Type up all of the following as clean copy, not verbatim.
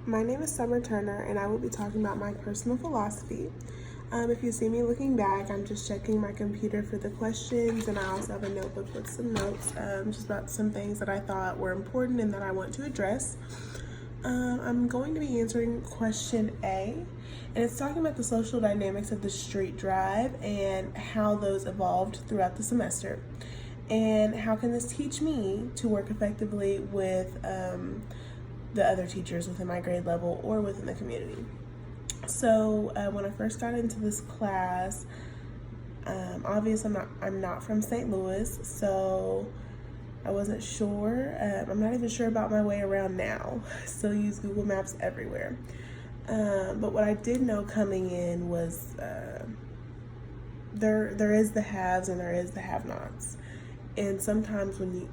My name is Summer Turner, and I will be talking about my personal philosophy. If you see me looking back, I'm just checking my computer for the questions, and I also have a notebook with some notes just about some things that I thought were important and that I want to address. I'm going to be answering question A, and it's talking about the social dynamics of the street drive and how those evolved throughout the semester. And how can this teach me to work effectively with the other teachers within my grade level or within the community? So when I first got into this class, obviously I'm not from St. Louis, so I wasn't sure. I'm not even sure about my way around now. Still use Google Maps everywhere. But what I did know coming in was there is the haves and there is the have-nots. And sometimes when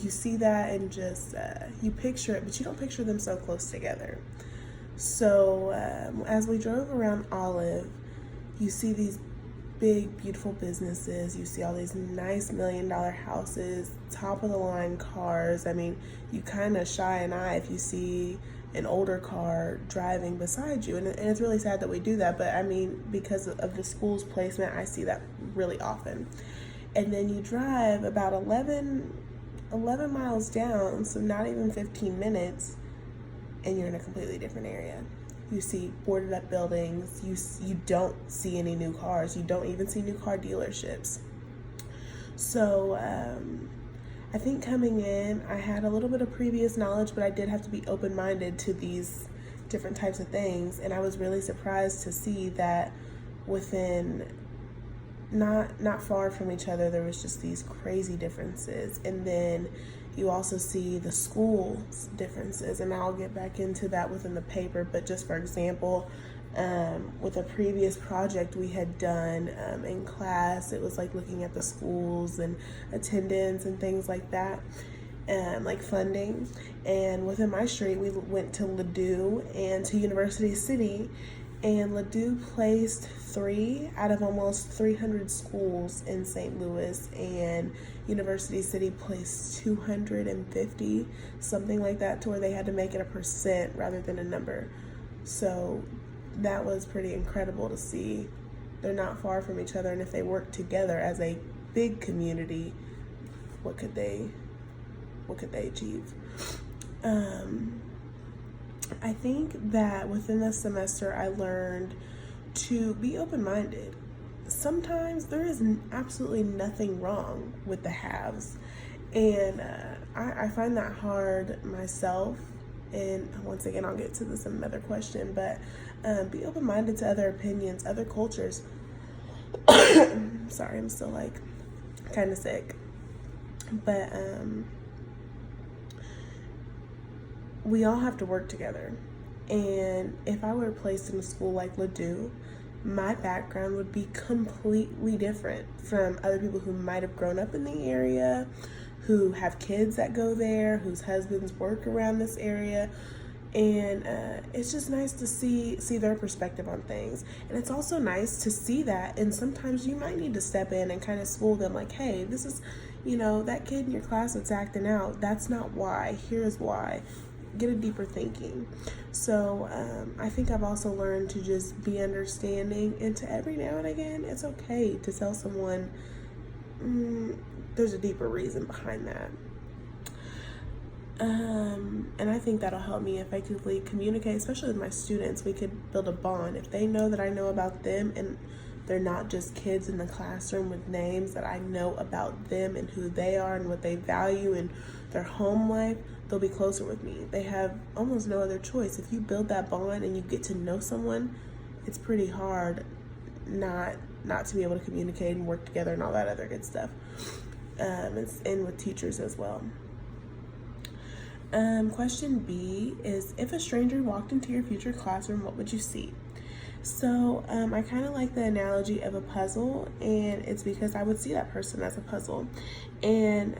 you see that and just you picture it, but you don't picture them so close together. So as we drove around Olive, you see these big, beautiful businesses. You see all these nice $1 million houses, top of the line cars. I mean, you kind of shy an eye if you see an older car driving beside you. And it's really sad that we do that. But I mean, because of the school's placement, I see that really often. And then you drive about 11 miles down, so not even 15 minutes, and you're in a completely different area. You see boarded up buildings. You don't see any new cars. You don't even see new car dealerships. So I think coming in, I had a little bit of previous knowledge, but I did have to be open-minded to these different types of things. And I was really surprised to see that within not far from each other, there was just these crazy differences. And then you also see the schools differences, and I'll get back into that within the paper. But just for example, with a previous project we had done in class, it was like looking at the schools and attendance and things like that, like funding. And within my street, we went to Ladue and to University City, and Ladue placed 3 out of almost 300 schools in St. Louis, and University City placed 250, something like that, to where they had to make it a percent rather than a number. So that was pretty incredible to see. They're not far from each other, and if they work together as a big community, what could they achieve? I think that within this semester, I learned to be open-minded. Sometimes there is absolutely nothing wrong with the haves, and I find that hard myself. And once again, I'll get to this in another question, but be open-minded to other opinions, other cultures. Sorry, I'm still like kind of sick, but we all have to work together. And if I were placed in a school like Ladue, my background would be completely different from other people who might have grown up in the area, who have kids that go there, whose husbands work around this area. And it's just nice to see their perspective on things. And it's also nice to see that, and sometimes you might need to step in and kind of school them, like, hey, this is, that kid in your class that's acting out, that's not why, here's why. Get a deeper thinking. So I think I've also learned to just be understanding, and to every now and again, it's okay to tell someone there's a deeper reason behind that. And I think that'll help me effectively communicate, especially with my students. We could build a bond. If they know that I know about them, and they're not just kids in the classroom with names, that I know about them and who they are and what they value and their home life, they'll be closer with me. They have almost no other choice. If you build that bond and you get to know someone, it's pretty hard not to be able to communicate and work together and all that other good stuff. And with teachers as well. Question B is, if a stranger walked into your future classroom, what would you see? So I kind of like the analogy of a puzzle, and it's because I would see that person as a puzzle. And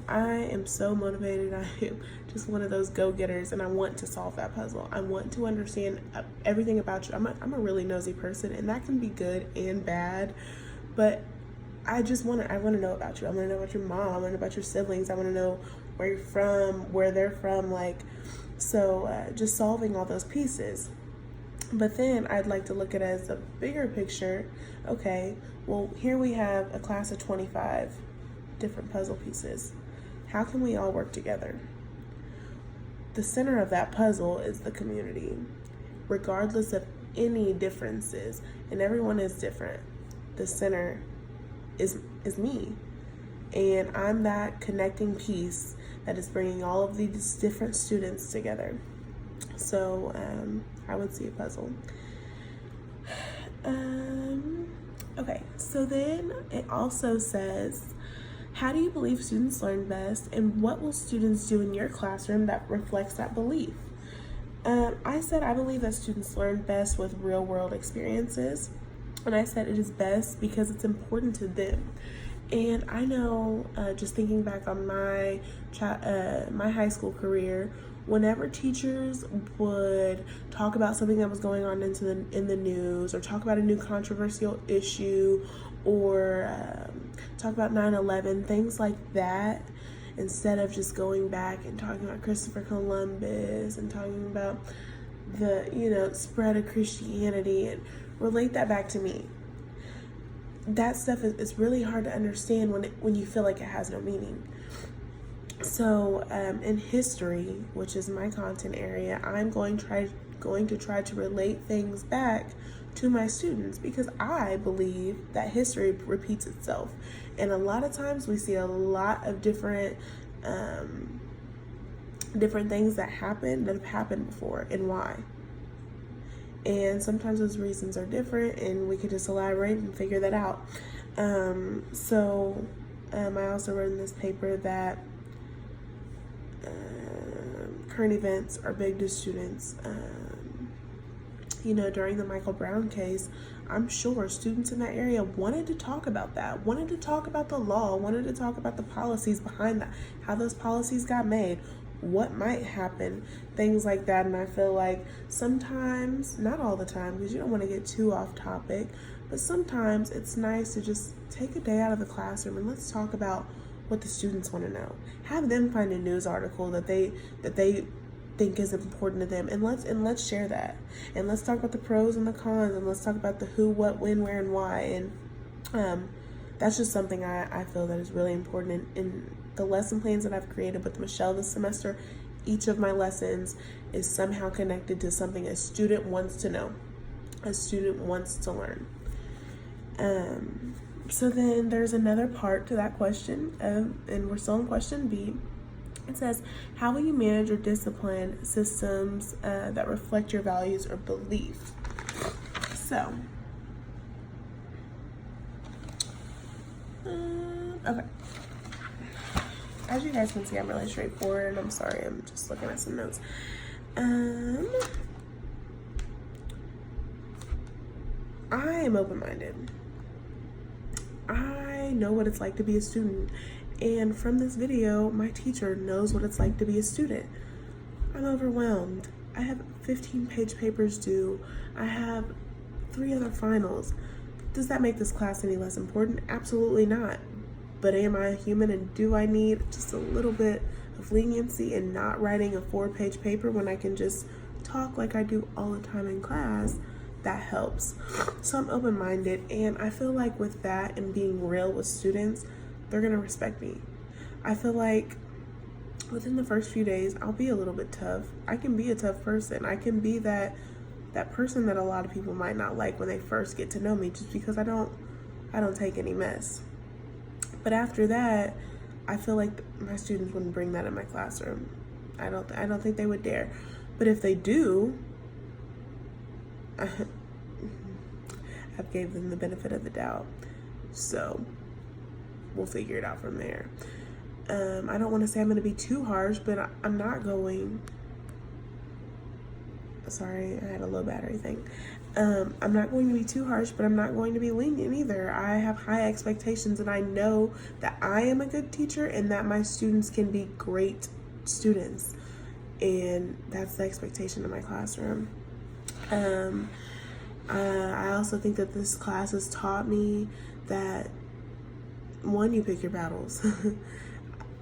I am so motivated. I am just one of those go-getters, and I want to solve that puzzle. I want to understand everything about you. I'm a really nosy person, and that can be good and bad, but I want to know about you. I want to know about your mom. I want to know about your siblings. I want to know where you're from, where they're from. Like, So just solving all those pieces. But then I'd like to look at it as a bigger picture. Okay, well, here we have a class of 25 different puzzle pieces. How can we all work together? The center of that puzzle is the community, regardless of any differences, and everyone is different. The center is me, and I'm that connecting piece that is bringing all of these different students together. So I would see a puzzle. Okay, so then it also says, how do you believe students learn best, and what will students do in your classroom that reflects that belief? I said I believe that students learn best with real world experiences, and I said it is best because it's important to them. And I know, just thinking back on my high school career, whenever teachers would talk about something that was going on in the news, or talk about a new controversial issue, or talk about 9/11, things like that, instead of just going back and talking about Christopher Columbus and talking about the spread of Christianity and relate that back to me. That stuff is really hard to understand when you feel like it has no meaning. So in history, which is my content area, I'm going to try to relate things back to my students, because I believe that history repeats itself, and a lot of times we see a lot of different things that have happened before, and why. And sometimes those reasons are different, and we could just elaborate and figure that out. So I also wrote in this paper that current events are big to students. During the Michael Brown case, I'm sure students in that area wanted to talk about that, wanted to talk about the law, wanted to talk about the policies behind that, how those policies got made, what might happen, things like that. And I feel like sometimes, not all the time, because you don't want to get too off topic, but sometimes it's nice to just take a day out of the classroom and let's talk about what the students want to know. Have them find a news article that they think is important to them, and let's share that, and let's talk about the pros and the cons, and let's talk about the who, what, when, where, and why. And that's just something I feel that is really important in the lesson plans that I've created with Michelle this semester. Each of my lessons is somehow connected to something a student wants to know, a student wants to learn. So then there's another part to that question, and we're still in question B. It says, how will you manage or discipline systems that reflect your values or beliefs? So, okay. As you guys can see, I'm really straightforward, and I'm sorry, I'm just looking at some notes. I am open-minded. I know what it's like to be a student. And from this video, my teacher knows what it's like to be a student. I'm overwhelmed. I have 15-page papers due. I have 3 other finals. Does that make this class any less important? Absolutely not. But am I a human, and do I need just a little bit of leniency in not writing a 4-page paper when I can just talk like I do all the time in class? That helps. So I'm open-minded, and I feel like with that and being real with students, they're gonna respect me. I feel like within the first few days, I'll be a little bit tough. I can be a tough person. I can be that person that a lot of people might not like when they first get to know me, just because I don't take any mess. But after that, I feel like my students wouldn't bring that in my classroom. I don't think they would dare. But if they do, I've gave them the benefit of the doubt. So we'll figure it out from there. I don't want to say I'm going to be too harsh, but I'm not going. Sorry, I had a low battery thing. I'm not going to be too harsh, but I'm not going to be lenient either. I have high expectations, and I know that I am a good teacher and that my students can be great students. And that's the expectation in my classroom. I also think that this class has taught me that, one, you pick your battles.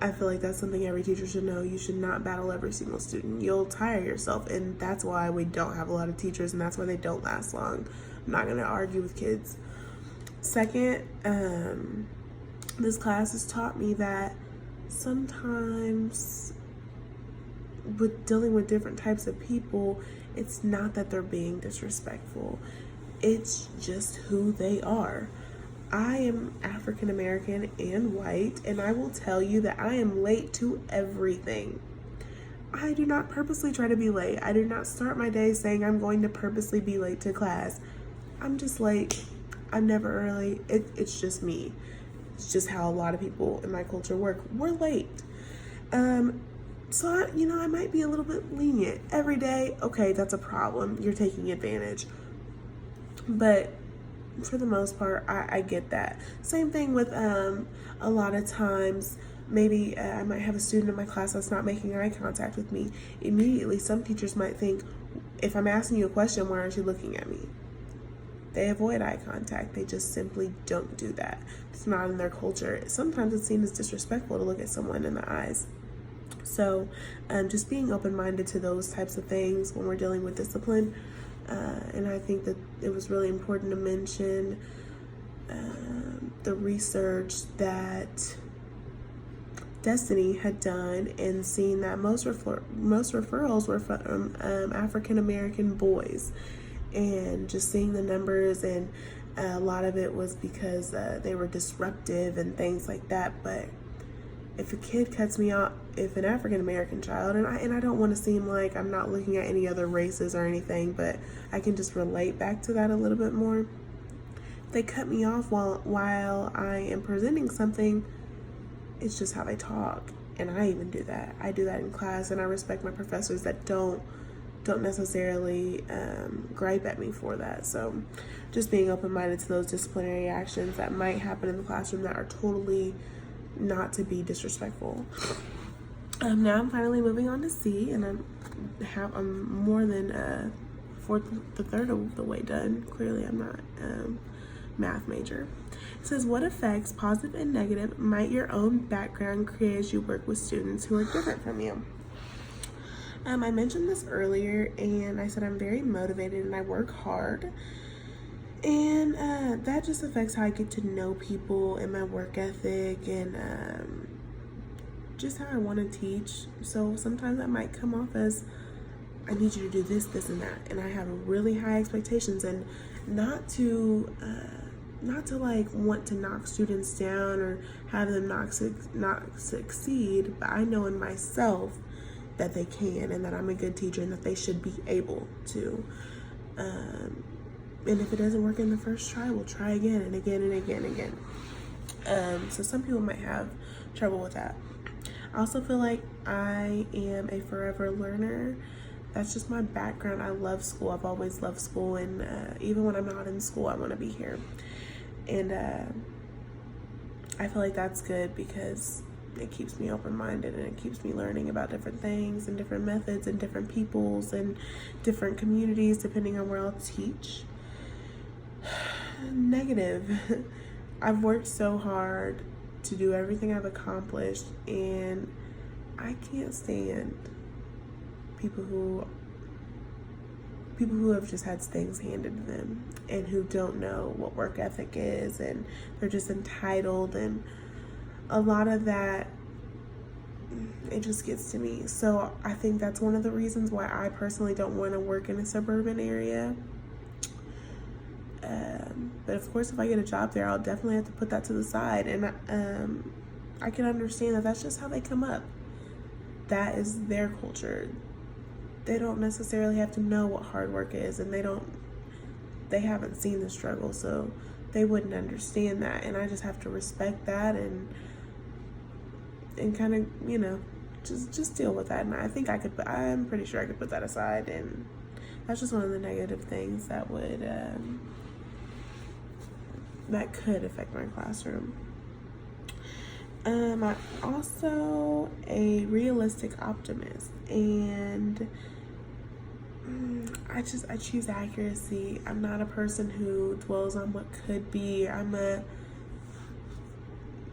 I feel like that's something every teacher should know. You should not battle every single student. You'll tire yourself, and that's why we don't have a lot of teachers, and that's why they don't last long. I'm not going to argue with kids. Second, this class has taught me that sometimes with dealing with different types of people, it's not that they're being disrespectful. It's just who they are. I am African American and white, and I will tell you that I am late to everything. I do not purposely try to be late. I do not start my day saying I'm going to purposely be late to class. I'm just late. I'm never early. It's just me. It's just how a lot of people in my culture work. We're late. So I might be a little bit lenient. Every day, okay, that's a problem. You're taking advantage. But for the most part, I get that. Same thing with a lot of times, maybe I might have a student in my class that's not making eye contact with me. Immediately, some teachers might think, if I'm asking you a question, why aren't you looking at me? They avoid eye contact. They just simply don't do that. It's not in their culture. Sometimes it's seen as disrespectful to look at someone in the eyes. So just being open-minded to those types of things when we're dealing with discipline. And I think that it was really important to mention the research that Destiny had done, and seeing that most referrals were from African American boys, and just seeing the numbers, and a lot of it was because they were disruptive and things like that. But if a kid cuts me off, if an African American child, and I don't want to seem like I'm not looking at any other races or anything, but I can just relate back to that a little bit more. If they cut me off while I am presenting something, it's just how they talk, and I even do that. I do that in class, and I respect my professors that don't necessarily gripe at me for that. So just being open-minded to those disciplinary actions that might happen in the classroom that are totally not to be disrespectful. Now I'm finally moving on to C, and I'm more than a third of the way done. Clearly I'm not math major. It says, what effects, positive and negative, might your own background create as you work with students who are different from you? I mentioned this earlier, and I said I'm very motivated and I work hard. And that just affects how I get to know people and my work ethic, and just how I want to teach. So sometimes I might come off as, I need you to do this, this, and that. And I have really high expectations, and not to like want to knock students down or have them not succeed, but I know in myself that they can, and that I'm a good teacher, and that they should be able to. And if it doesn't work in the first try, we'll try again and again and again and again. So some people might have trouble with that. I also feel like I am a forever learner. That's just my background. I love school. I've always loved school, and even when I'm not in school, I want to be here. And I feel like that's good because it keeps me open-minded, and it keeps me learning about different things and different methods and different peoples and different communities depending on where I'll teach. Negative. I've worked so hard to do everything I've accomplished, and I can't stand people who have just had things handed to them and who don't know what work ethic is, and they're just entitled, and a lot of that, it just gets to me. So I think that's one of the reasons why I personally don't want to work in a suburban area. But of course, if I get a job there, I'll definitely have to put that to the side, and I can understand that that's just how they come up. That is their culture. They don't necessarily have to know what hard work is, and they haven't seen the struggle, so they wouldn't understand that, and I just have to respect that and kind of, just deal with that. And I think I'm pretty sure I could put that aside, and that's just one of the negative things that could affect my classroom. I'm also a realistic optimist, and I choose accuracy. I'm not a person who dwells on what could be.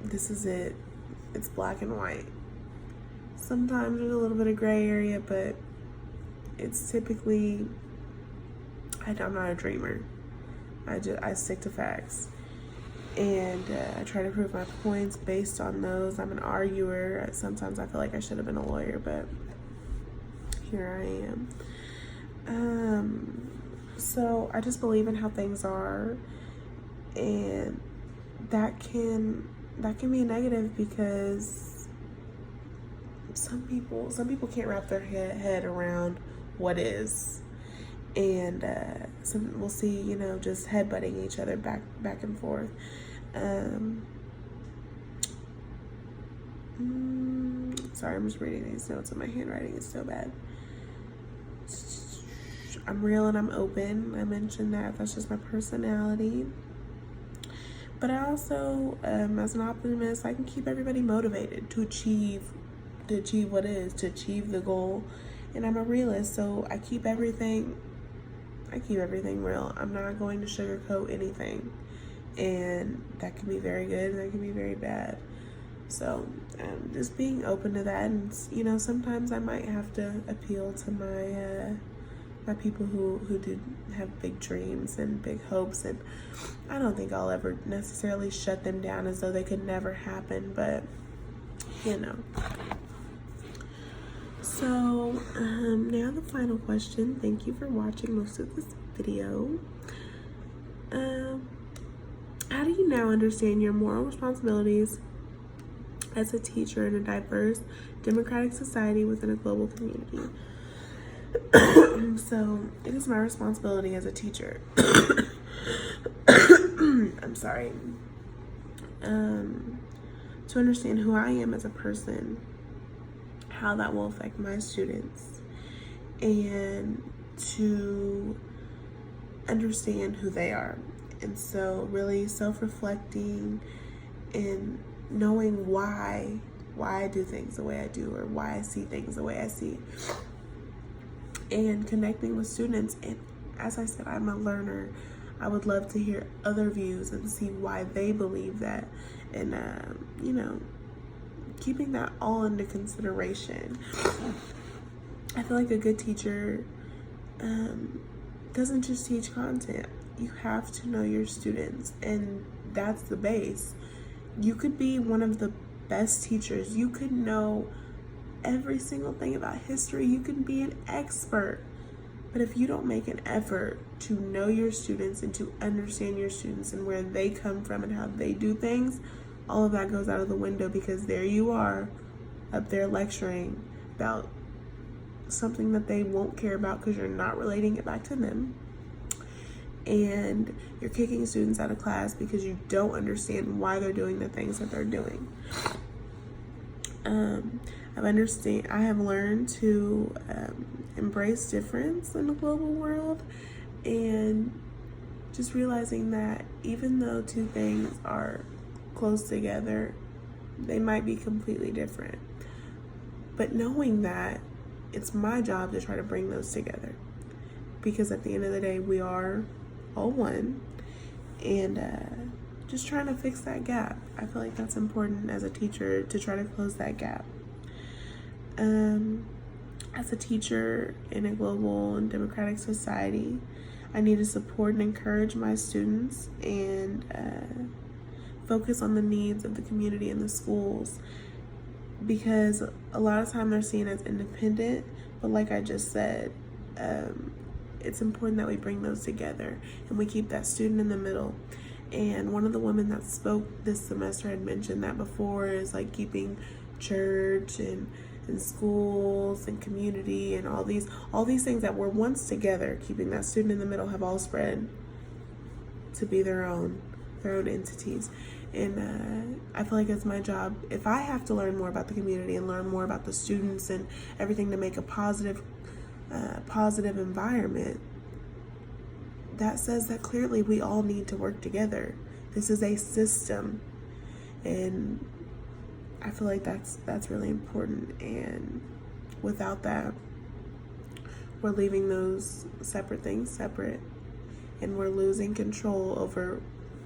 This is it. It's black and white. Sometimes there's a little bit of gray area, but it's typically, I'm not a dreamer. I stick to facts. And I try to prove my points based on those. I'm an arguer. Sometimes I feel like I should have been a lawyer, but here I am. So I just believe in how things are, and that can be negative because some people can't wrap their head around what is. And we'll see, just headbutting each other back and forth. Sorry, I'm just reading these notes and my handwriting is so bad. I'm real and I'm open. I mentioned that's just my personality. But I also, as an optimist, I can keep everybody motivated to achieve what is, to achieve the goal. And I'm a realist, so I keep everything real. I'm not going to sugarcoat anything. And that can be very good and that can be very bad. So just being open to that. And, sometimes I might have to appeal to my people who do have big dreams and big hopes. And I don't think I'll ever necessarily shut them down as though they could never happen. But, So, now the final question. Thank you for watching most of this video. How do you now understand your moral responsibilities as a teacher in a diverse, democratic society within a global community? So, it is my responsibility as a teacher. I'm sorry. To understand who I am as a person, how that will affect my students, and to understand who they are. And so really self-reflecting and knowing why I do things the way I do, or why I see things the way I see, and connecting with students. And as I said, I'm a learner. I would love to hear other views and see why they believe that, and keeping that all into consideration. I feel like a good teacher doesn't just teach content. You have to know your students, and that's the base. You could be one of the best teachers. You could know every single thing about history. You can be an expert. But if you don't make an effort to know your students and to understand your students and where they come from and how they do things, all of that goes out of the window, because there you are up there lecturing about something that they won't care about because you're not relating it back to them. And you're kicking students out of class because you don't understand why they're doing the things that they're doing. I have learned to embrace difference in the global world, and just realizing that even though two things are close together, they might be completely different. But knowing that, it's my job to try to bring those together, because at the end of the day, we are all one, and just trying to fix that gap. I feel like that's important as a teacher, to try to close that gap. As a teacher in a global and democratic society, I need to support and encourage my students and focus on the needs of the community and the schools, because a lot of time they're seen as independent, but like I just said, it's important that we bring those together and we keep that student in the middle. And one of the women that spoke this semester had mentioned that before, is like keeping church and schools and community and all these things that were once together, keeping that student in the middle, have all spread to be their own entities. And I feel like it's my job, if I have to learn more about the community and learn more about the students and everything to make a positive environment, that says that clearly we all need to work together. This is a system, and I feel like that's really important. And without that, we're leaving those separate things separate, and we're losing control over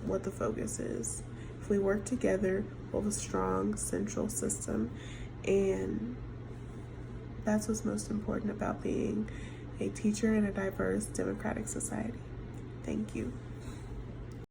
what the focus is. If we work together, we'll have a strong central system, and That's what's most important about being a teacher in a diverse democratic society. Thank you.